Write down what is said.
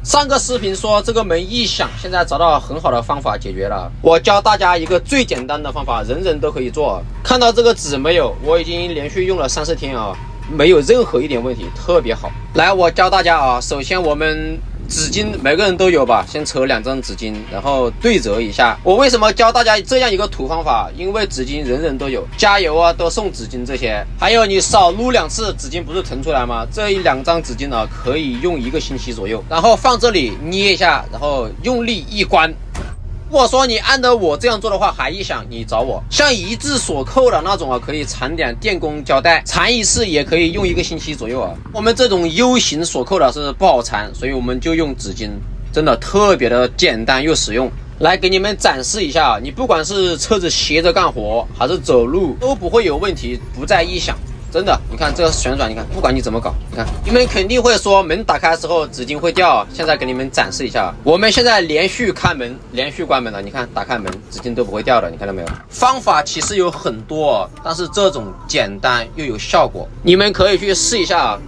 上个视频说这个门异响，现在找到很好的方法解决了。我教大家一个最简单的方法，人人都可以做。看到这个纸没有？我已经连续用了3、4天啊，没有任何一点问题，特别好。来，我教大家啊，首先我们纸巾每个人都有吧？先扯2张纸巾，然后对折一下。我为什么教大家这样一个土方法？因为纸巾人人都有，加油啊都送纸巾这些。还有你少撸2次，纸巾不是腾出来吗？这2张纸巾呢，可以用1个星期左右。然后放这里捏一下，然后用力一关。如果说你按照我这样做的话还异响，你找我。像一字锁扣的那种啊，可以缠点电工胶带，缠一次也可以用1个星期左右啊。我们这种 U 型锁扣的是不好缠，所以我们就用纸巾，真的特别的简单又实用。来给你们展示一下，你不管是车子斜着干活还是走路都不会有问题，不再异响。真的，你看这个旋转，你看不管你怎么搞，你看你们肯定会说门打开的时候纸巾会掉，现在给你们展示一下。我们现在连续开门，连续关门了，你看打开门纸巾都不会掉的，你看到没有？方法其实有很多，但是这种简单又有效果，你们可以去试一下。